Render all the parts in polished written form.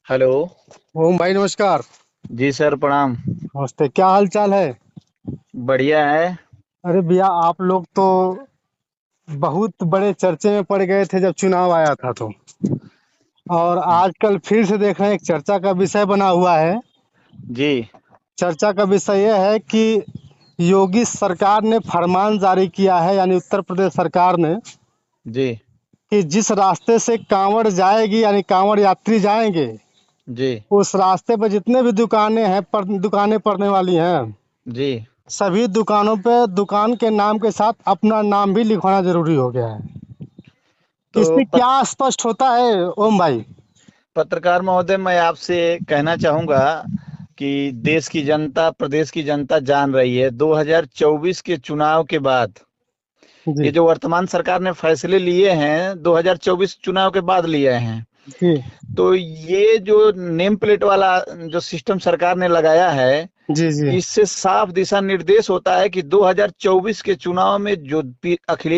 Hello. ओम भाई नमस्कार। जी sir, प्रणाम। नमस्ते, क्या हाल चाल है? बढ़िया है। अरे भैया, आप लोग तो बहुत बड़े चर्चे में पड़ गए थे जब चुनाव आया था तो। और आजकल फिर से देख रहे हैं एक चर्चा का विषय बना हुआ है। जी। चर्चा का विषय यह है कि योगी सरकार ने फरमान जारी किया है, यानी उत्तर प्रदेश सरकार ने, जी। कि जिस रास्ते से कांवड़ जाएगी यानी कांवड़ यात्री जाएंगे, जी। उस रास्ते पर जितने भी दुकानें हैं, दुकानें पड़ने वाली हैं, जी। सभी दुकानों पे दुकान के नाम के साथ अपना नाम भी लिखवाना जरूरी हो गया है। तो इससे क्या स्पष्ट होता है ओम भाई? पत्रकार महोदय, मैं आपसे कहना चाहूंगा कि देश की जनता, प्रदेश की जनता जान रही है 2024 के चुनाव के बाद। जी। ये जो वर्तमान सरकार ने फैसले लिए हैं 2024 चुनाव के बाद लिए हैं। जी। तो ये जो नेम प्लेट वाला जो सिस्टम सरकार ने लगाया है, जी। जी। इससे साफ दिशा निर्देश होता है कि 2024 के चुनाव में जो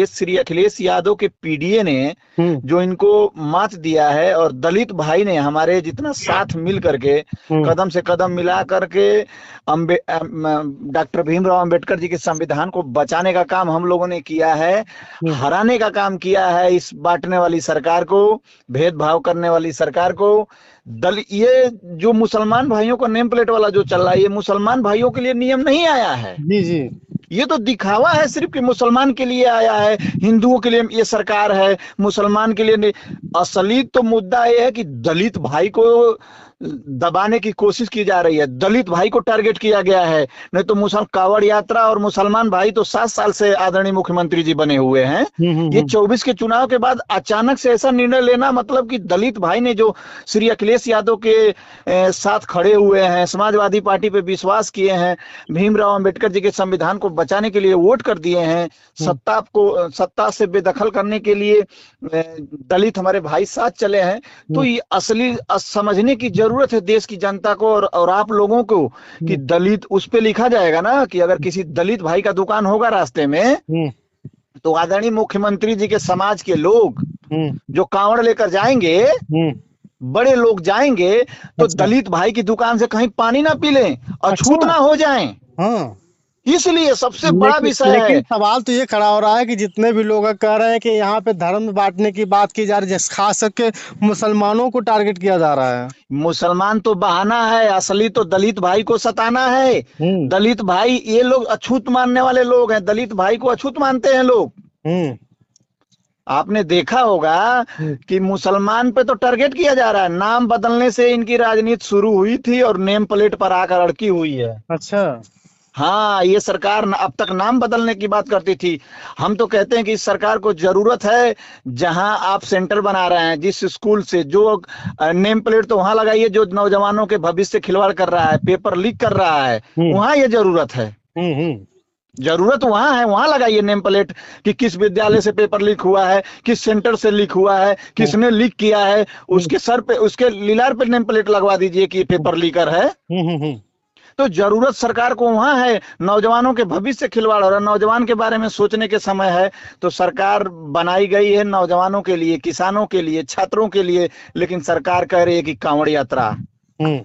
श्री अखिलेश यादव के पीडीए ने हम्म। जो इनको मात दिया है, और दलित भाई ने हमारे जितना साथ मिल करके, हम्म। कदम से कदम मिला करके डॉक्टर भीमराव अंबेडकर जी के संविधान को बचाने का काम हम लोगों ने किया है। हम्म। हराने का काम किया है इस बांटने वाली सरकार को, भेदभाव करने वाली सरकार को। दल ये जो मुसलमान भाइयों का नेम प्लेट वाला जो चल रहा है, ये मुसलमान भाइयों के लिए नियम नहीं आया है। जी। जी। ये तो दिखावा है सिर्फ कि मुसलमान के लिए आया है, हिंदुओं के लिए ये सरकार है, मुसलमान के लिए नहीं। असली तो मुद्दा ये है कि दलित भाई को दबाने की कोशिश की जा रही है, दलित भाई को टारगेट किया गया है। नहीं तो मुसल कावड़ यात्रा और मुसलमान भाई तो 7 साल से आदरणीय मुख्यमंत्री जी बने हुए हैं। ये हम्म। 24 के चुनाव के बाद अचानक से ऐसा निर्णय लेना, मतलब कि दलित भाई ने जो श्री अखिलेश यादव के साथ खड़े हुए हैं, समाजवादी पार्टी पे विश्वास किए हैं, भीमराव अंबेडकर जी के संविधान को बचाने के लिए वोट कर दिए हैं, हम्म। सत्ता से बेदखल करने के लिए दलित हमारे भाई साथ चले हैं। तो हम्म। ये असली समझने की जरूरत है देश की जनता को और आप लोगों को, कि हम्म। दलित उस पे लिखा जाएगा ना, कि अगर किसी दलित भाई का दुकान होगा रास्ते में, हम्म। तो आदरणीय मुख्यमंत्री जी के समाज के लोग हम्म। जो कांवड़ लेकर जाएंगे, हम्म। बड़े लोग जाएंगे, तो अच्छा। दलित भाई की दुकान से कहीं पानी ना पी लें, अच्छा। अछूत ना हो जाएं। हाँ। इसलिए सबसे बड़ा लेकिन विषय लेकिन है। सवाल तो ये खड़ा हो रहा है कि जितने भी लोग कह रहे हैं कि यहाँ पे धर्म बांटने की बात की जा रही है, खास करके मुसलमानों को टारगेट किया जा रहा है। मुसलमान तो बहाना है, असली तो दलित भाई को सताना है। हम्म। दलित भाई, ये लोग अछूत मानने वाले लोग हैं, दलित भाई को अछूत मानते हैं लोग। हम्म। आपने देखा होगा हम्म। कि मुसलमान पे तो टारगेट किया जा रहा है, नाम बदलने से इनकी राजनीति शुरू हुई थी और नेम प्लेट पर आकर अड़की हुई है। अच्छा। हाँ, ये सरकार अब तक नाम बदलने की बात करती थी। हम तो कहते हैं कि इस सरकार को जरूरत है, जहां आप सेंटर बना रहे हैं, जिस स्कूल से जो नेम प्लेट तो वहां लगाइए जो नौजवानों के भविष्य से खिलवाड़ कर रहा है, पेपर लीक कर रहा है, हम्म। वहां ये जरूरत है। हम्म। जरूरत वहां है, वहां लगाइए नेम प्लेट कि किस विद्यालय से पेपर लीक हुआ है, किस सेंटर से लीक हुआ है, हम्म। किसने लीक किया है। हम्म। उसके सर पे, उसके लीलार पे नेम प्लेट लगवा दीजिए कि पेपर लीकर है। हम्म। तो जरूरत सरकार को वहां है, नौजवानों के भविष्य से खिलवाड़ हो रहा है, नौजवान के बारे में सोचने के समय है। तो सरकार बनाई गई है नौजवानों के लिए, किसानों के लिए, छात्रों के लिए, लेकिन सरकार कह रही है कि कांवड़ यात्रा। हम्म।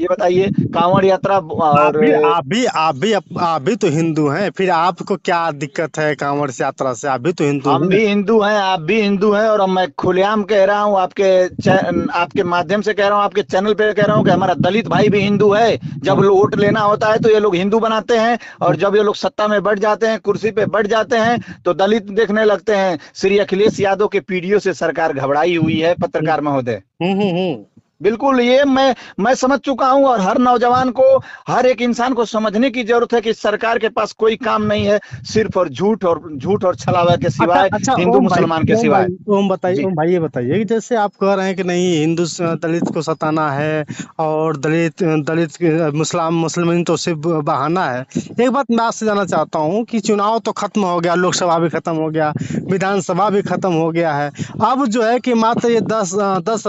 ये बताइए, कांवड़ यात्रा आप और भी आप भी आप भी आप भी तो हिंदू हैं, फिर आपको क्या दिक्कत है कांवड़ यात्रा से? आप भी तो हिंदू हम हैं। भी हिंदू हैं, आप भी हिंदू हैं, और मैं खुलेआम कह रहा हूं, आपके माध्यम से कह रहा हूं, आपके चैनल पे कह रहा हूं कि हमारा दलित भाई भी हिंदू है। जब वोट लेना होता है तो ये लोग हिंदू बनाते हैं, और जब ये लोग सत्ता में बैठ जाते हैं, कुर्सी पे बैठ जाते हैं, तो दलित देखने लगते हैं। श्री अखिलेश यादव के पीडीओ से सरकार घबराई हुई है, पत्रकार महोदय। हम्म। बिल्कुल, ये मैं समझ चुका हूं, और हर नौजवान को, हर एक इंसान को समझने की जरूरत है कि सरकार के पास कोई काम नहीं है, सिर्फ और झूठ और छलावा के अच्छा। सिवाय, अच्छा हिंदू ओम भाई, मुसलमान के ओम भाई, सिवाय। ओम बताइए, जी। ओम भाई ये बताइए कि जैसे आप कह रहे हैं कि नहीं हिंदू दलित को सताना है, और दलित दलित मुस्लिम मुस्लिम तो सिर्फ बहाना है। एक बात मैं आपसे जानना चाहता हूँ कि चुनाव तो खत्म हो गया, लोकसभा भी खत्म हो गया, विधानसभा भी खत्म हो गया है। अब जो है कि मात्र ये दस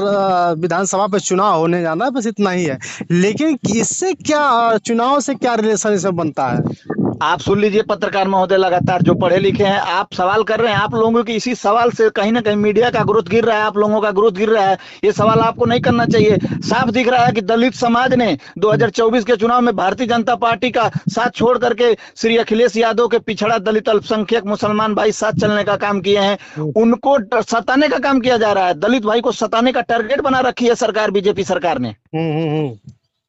विधानसभा पे चुनाव होने जाना है, बस इतना ही है। लेकिन इससे क्या, चुनाव से क्या रिलेशन इसमें बनता है? आप सुन लीजिए पत्रकार महोदय, लगातार जो पढ़े लिखे हैं, आप सवाल कर रहे हैं, आप लोगों की इसी सवाल से कहीं ना कहीं मीडिया का ग्रोथ गिर रहा है, आप लोगों का ग्रोथ गिर रहा है। ये सवाल आपको नहीं करना चाहिए। साफ दिख रहा है कि दलित समाज ने 2024 के चुनाव में भारतीय जनता पार्टी का साथ छोड़ करके श्री अखिलेश यादव के पिछड़ा दलित अल्पसंख्यक मुसलमान भाई साथ चलने का काम किए हैं। उनको सताने का काम किया जा रहा है, दलित भाई को सताने का टारगेट बना रखी है सरकार, बीजेपी सरकार ने।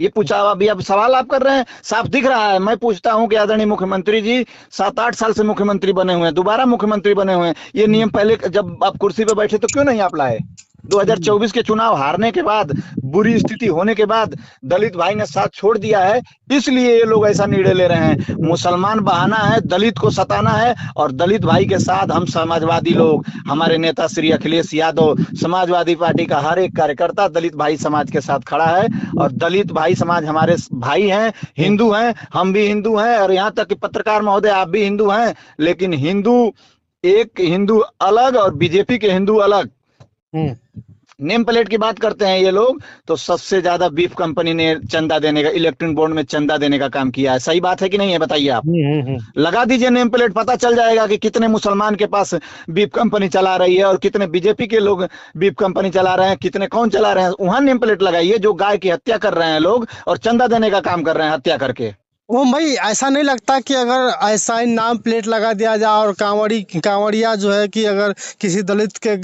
ये पूछा अभी, अब सवाल आप कर रहे हैं, साफ दिख रहा है। मैं पूछता हूं कि आदरणीय मुख्यमंत्री जी 7-8 साल से मुख्यमंत्री बने हुए हैं, दोबारा मुख्यमंत्री बने हुए हैं, ये नियम पहले जब आप कुर्सी पे बैठे तो क्यों नहीं आप लाए? 2024 के चुनाव हारने के बाद, बुरी स्थिति होने के बाद दलित भाई ने साथ छोड़ दिया है, इसलिए ये लोग ऐसा निर्णय ले रहे हैं। मुसलमान बहाना है, दलित को सताना है, और दलित भाई के साथ हम समाजवादी लोग, हमारे नेता श्री अखिलेश यादव, समाजवादी पार्टी का हर एक कार्यकर्ता दलित भाई समाज के साथ खड़ा है। और दलित भाई समाज हमारे भाई हैं, हिंदू हैं, हम भी हिंदू हैं, और यहाँ तक कि पत्रकार महोदय आप भी हिंदू हैं, लेकिन हिंदू एक हिंदू अलग और बीजेपी के हिंदू अलग। नेम प्लेट की बात करते हैं ये लोग, तो सबसे ज्यादा बीफ कंपनी ने चंदा देने का, इलेक्ट्रिक बोर्ड में चंदा देने का काम किया है। सही बात है कि नहीं है, बताइए आप। लगा दीजिए नेम प्लेट, पता चल जाएगा कि कितने मुसलमान के पास बीफ कंपनी चला रही है और कितने बीजेपी के लोग बीफ कंपनी चला रहे हैं, कितने कौन चला रहे हैं। वहां नेम प्लेट लगाइए जो गाय की हत्या कर रहे हैं लोग और चंदा देने का काम कर रहे हैं हत्या करके। वो भाई ऐसा नहीं लगता कि अगर ऐसा ही नाम प्लेट लगा दिया जाए और कांवड़िया जो है कि अगर किसी दलित के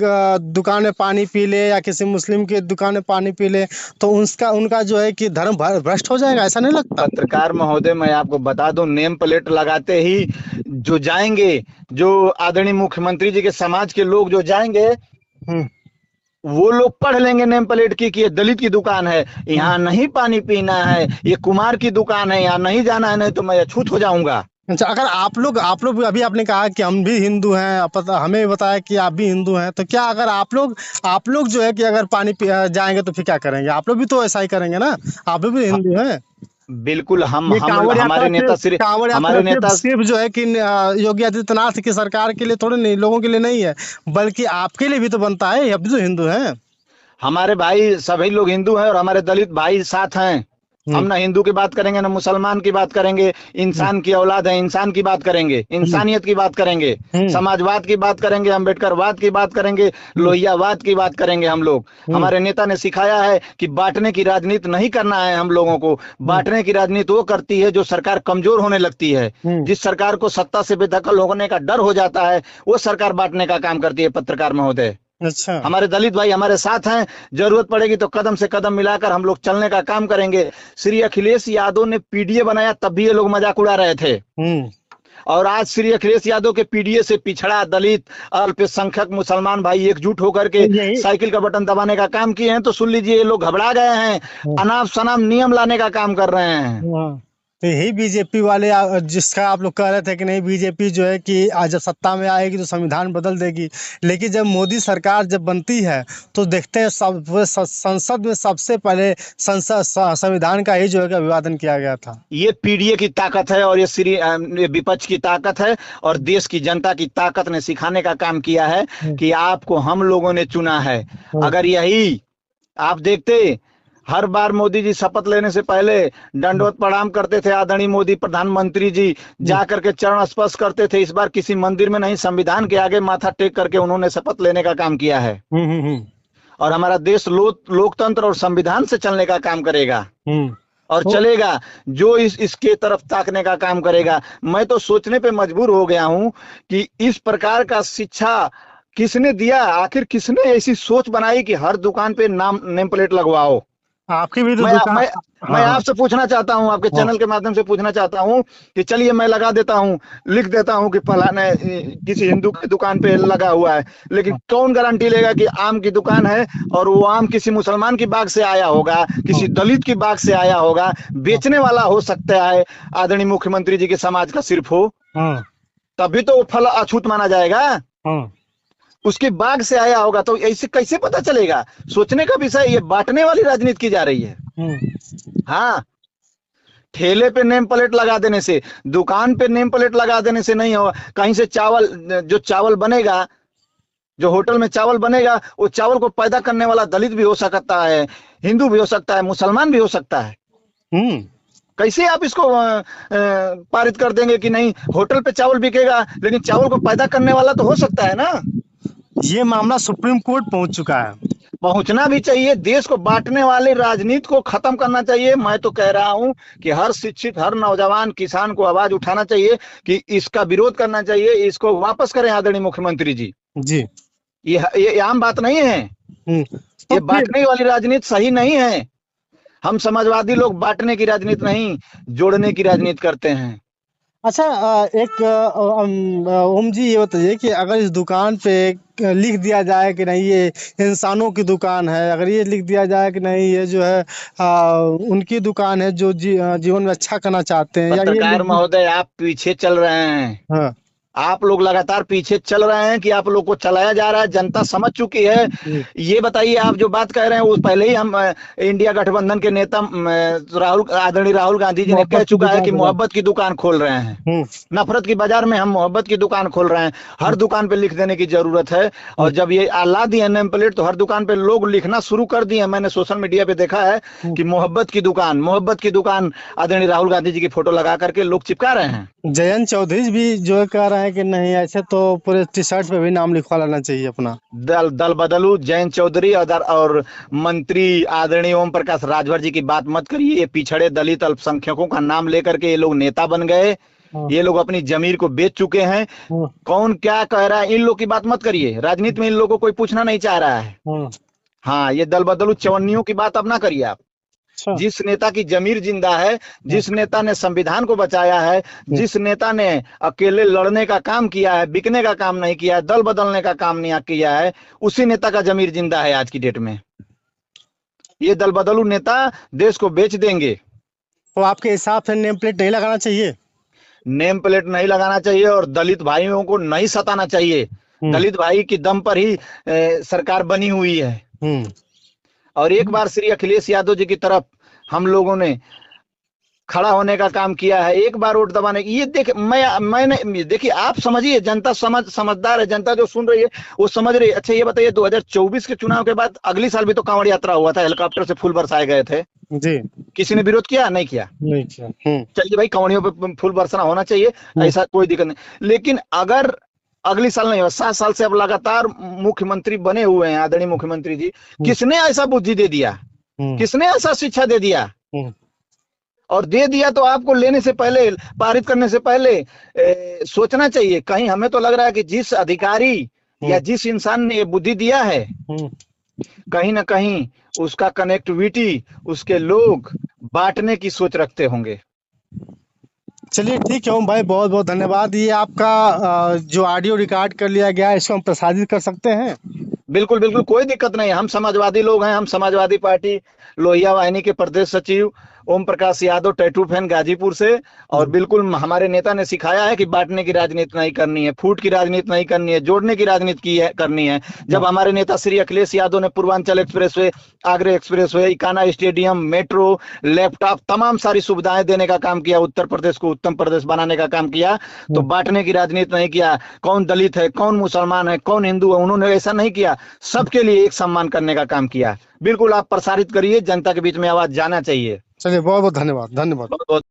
दुकान में पानी पी ले या किसी मुस्लिम के दुकान में पानी पी ले तो उनका जो है कि धर्म भ्रष्ट हो जाएगा, ऐसा नहीं लगता? पत्रकार महोदय मैं आपको बता दूं, नेम प्लेट लगाते ही जो जाएंगे, जो आदरणीय मुख्यमंत्री जी के समाज के लोग जो जाएंगे, वो लोग पढ़ लेंगे नेम प्लेट की कि ये दलित की दुकान है, यहाँ नहीं पानी पीना है, ये कुमार की दुकान है, यहाँ नहीं जाना है, नहीं तो मैं अछूत हो जाऊंगा। अच्छा, अगर आप लोग अभी आपने कहा कि हम भी हिंदू हैं, हमें बताया कि आप भी हिंदू हैं, तो क्या अगर आप लोग जो है कि अगर पानी जाएंगे तो फिर क्या करेंगे? आप लोग भी तो ऐसा ही करेंगे ना, आप लोग भी हिंदू हैं। बिल्कुल, हमारे नेता सिर्फ जो है कि योगी आदित्यनाथ की सरकार के लिए थोड़े नहीं, लोगों के लिए नहीं है, बल्कि आपके लिए भी तो बनता है, आप भी तो हिंदू हैं। हमारे भाई सभी लोग हिंदू हैं और हमारे दलित भाई साथ हैं। हम ना हिंदू की बात करेंगे ना मुसलमान की बात करेंगे, इंसान की औलाद है, इंसान की बात करेंगे, इंसानियत की बात करेंगे, समाजवाद की बात करेंगे, अम्बेडकरवाद की बात करेंगे, लोहियावाद की बात करेंगे। हम लोग, हमारे नेता ने सिखाया है कि बांटने की राजनीति नहीं करना है। हम लोगों को बांटने की राजनीति वो करती है जो सरकार कमजोर होने लगती है। जिस सरकार को सत्ता से बेदखल होने का डर हो जाता है, वो सरकार बांटने का काम करती है। पत्रकार महोदय, अच्छा, हमारे दलित भाई हमारे साथ हैं, जरूरत पड़ेगी तो कदम से कदम मिलाकर हम लोग चलने का काम करेंगे। श्री अखिलेश यादव ने पीडीए बनाया तब भी ये लोग मजाक उड़ा रहे थे, और आज श्री अखिलेश यादव के पीडीए से पिछड़ा दलित अल्पसंख्यक मुसलमान भाई एकजुट होकर के साइकिल का बटन दबाने का काम किए हैं। तो सुन लीजिए, ये लोग घबरा गए हैं, अनाप शनाप नियम लाने का काम कर रहे हैं। तो यही बीजेपी वाले जिसका आप लोग कह रहे थे कि नहीं बीजेपी जो है कि आज जब सत्ता में आएगी तो संविधान बदल देगी, लेकिन जब मोदी सरकार जब बनती है तो देखते हैं संसद में सबसे पहले संविधान का ही जो है अभिवादन किया गया था। ये पीडीए की ताकत है और ये विपक्ष की ताकत है और देश की जनता की ताकत ने सिखाने का काम किया है कि आपको हम लोगों ने चुना है। अगर यही आप देखते, हर बार मोदी जी शपथ लेने से पहले दंडवत प्रणाम करते थे, आदरणीय मोदी प्रधानमंत्री जी जाकर के चरण स्पर्श करते थे। इस बार किसी मंदिर में नहीं, संविधान के आगे माथा टेक करके उन्होंने शपथ लेने का काम किया है। और हमारा देश लोकतंत्र और संविधान से चलने का काम करेगा और चलेगा। जो इसके तरफ ताकने का काम करेगा, मैं तो सोचने पे मजबूर हो गया हूं कि इस प्रकार का शिक्षा किसने दिया? आखिर किसने ऐसी सोच बनाई कि हर दुकान पे नेम प्लेट लगवाओ? आपकी भी तो मैं आपसे पूछना चाहता हूं, आपके चैनल के माध्यम से पूछना चाहता हूं कि चलिए मैं लगा देता हूं, लिख देता हूं कि फलाने किसी हिंदू की दुकान पे लगा हुआ है, लेकिन कौन गारंटी लेगा कि आम की दुकान है और वो आम किसी मुसलमान की बाग से आया होगा, किसी दलित की बाग से आया होगा? बेचने वाला हो सकता है आदरणीय मुख्यमंत्री जी के समाज का सिर्फ हो, तभी तो वो फल अछूत माना जाएगा। उसकी बाग से आया होगा तो ऐसे कैसे पता चलेगा? सोचने का विषय। ये बांटने वाली राजनीति की जा रही है। हाँ, ठेले पे नेम प्लेट लगा देने से, दुकान पे नेम प्लेट लगा देने से नहीं होगा। कहीं से जो चावल बनेगा, जो होटल में चावल बनेगा, वो चावल को पैदा करने वाला दलित भी हो सकता है, हिंदू भी हो सकता है, मुसलमान भी हो सकता है। कैसे आप इसको पारित कर देंगे कि नहीं होटल पे चावल बिकेगा, लेकिन चावल को पैदा करने वाला तो हो सकता है ना। ये मामला सुप्रीम कोर्ट पहुंच चुका है। पहुंचना भी चाहिए, देश को बांटने वाली राजनीति को खत्म करना चाहिए। मैं तो कह रहा हूं कि हर शिक्षित, हर नौजवान किसान को आवाज उठाना चाहिए कि इसका विरोध करना चाहिए, इसको वापस करें आदरणीय मुख्यमंत्री जी। जी। ये आम बात नहीं है, तो ये फिर बांटने वाली राजनीति सही नहीं है। हम समाजवादी लोग बांटने की राजनीति नहीं, जोड़ने की राजनीति करते हैं। अच्छा, ओम जी ये बताइए कि अगर इस दुकान पे लिख दिया जाए कि नहीं ये इंसानों की दुकान है, अगर ये लिख दिया जाए कि नहीं ये जो है उनकी दुकान है जो जीवन में अच्छा करना चाहते हैं, या ये पत्रकार लिख महोदय, आप पीछे चल रहे हैं। हाँ। आप लोग लगातार पीछे चल रहे हैं कि आप लोग को चलाया जा रहा है, जनता समझ चुकी है। ये बताइए, आप जो बात कह रहे हैं वो पहले ही हम इंडिया गठबंधन के नेता आदरणीय राहुल गांधी जी ने कह चुका है कि मोहब्बत की दुकान खोल रहे हैं। नफरत की बाजार में हम मोहब्बत की दुकान खोल रहे हैं। हर दुकान पे लिख देने की जरूरत है। और जब ये ला दिए नेम प्लेट तो हर दुकान पे लोग लिखना शुरू कर दिए। मैंने सोशल मीडिया पे देखा है कि मोहब्बत की दुकान आदरणीय राहुल गांधी जी की फोटो लगा करके लोग चिपका रहे हैं। जयंत चौधरी भी जो कह रहे हैं कि नहीं ऐसे तो पूरे टी शर्ट पे भी नाम लिखवा लेना चाहिए अपना। दल बदलू, जयंत चौधरी और मंत्री आदरणीय ओम प्रकाश राजभर जी की बात मत करिए। ये पिछड़े दलित अल्पसंख्यकों का नाम लेकर के ये लोग नेता बन गए। ये लोग अपनी जमीर को बेच चुके हैं। कौन क्या कह रहा है, इन लोग की बात मत करिए। राजनीति में इन लोगों को कोई पूछना नहीं चाह रहा है। हाँ, ये दल बदलू चवन्नियों की बात अब ना करिए आप। जिस नेता की जमीर जिंदा है, जिस नेता ने संविधान को बचाया है, जिस नेता ने अकेले लड़ने का काम किया है, बिकने का काम नहीं किया है, दल बदलने का काम नहीं किया है, उसी नेता का जमीर जिंदा है आज की डेट में। ये दल बदलू नेता देश को बेच देंगे। तो आपके हिसाब से नेम प्लेट नहीं लगाना चाहिए? नेम प्लेट नहीं लगाना चाहिए और दलित भाइयों को नहीं सताना चाहिए। दलित भाई की दम पर ही सरकार बनी हुई है। और एक बार श्री अखिलेश यादव जी की तरफ हम लोगों ने खड़ा होने का काम किया है। एक बार वोट दबाने की, ये मैंने देखिए, आप समझिए, जनता समझदार है। जनता जो सुन रही है वो समझ रही है। अच्छा ये बताइए, 2024 के चुनाव के बाद अगली साल भी तो कांवड़ यात्रा हुआ था, हेलीकॉप्टर से फूल बरसाए गए थे जी। किसी ने विरोध किया? नहीं किया। चलिए भाई, कांवड़ियों पे फूल बरसाना होना चाहिए, ऐसा कोई दिक्कत नहीं। लेकिन अगर अगली साल नहीं हो, 7 साल से अब लगातार मुख्यमंत्री बने हुए हैं आदरणीय मुख्यमंत्री जी, किसने ऐसा बुद्धि दे दिया, किसने ऐसा शिक्षा दे दिया? और दे दिया तो आपको लेने से पहले, पारित करने से पहले सोचना चाहिए। कहीं हमें तो लग रहा है कि जिस अधिकारी या जिस इंसान ने ये बुद्धि दिया है, कहीं ना कहीं उसका कनेक्टिविटी, उसके लोग बांटने की सोच रखते होंगे। चलिए ठीक है ओम भाई, बहुत बहुत धन्यवाद। ये आपका जो ऑडियो रिकॉर्ड कर लिया गया है इसको हम प्रसारित कर सकते हैं? बिल्कुल बिल्कुल, कोई दिक्कत नहीं। हम समाजवादी लोग हैं। हम समाजवादी पार्टी लोहिया वाहिनी के प्रदेश सचिव ओम प्रकाश यादव, टैटू फैन, गाजीपुर से। और बिल्कुल हमारे नेता ने सिखाया है कि बांटने की राजनीति नहीं करनी है, फूट की राजनीति नहीं करनी है, जोड़ने की राजनीति करनी है। जब हमारे नेता श्री अखिलेश यादव ने Purvanchal expressway, Agra expressway, Ekana stadium, metro, laptop, तमाम सारी सुविधाएं देने का काम किया, उत्तर प्रदेश को उत्तम प्रदेश बनाने का काम किया, तो बांटने की राजनीति नहीं किया। कौन दलित है, कौन मुसलमान है, कौन हिंदू है, उन्होंने ऐसा नहीं किया। सबके लिए एक सम्मान करने का काम किया। बिल्कुल आप प्रसारित करिए, जनता के बीच में आवाज जाना चाहिए। चलिए बहुत बहुत धन्यवाद। बहुत बहुत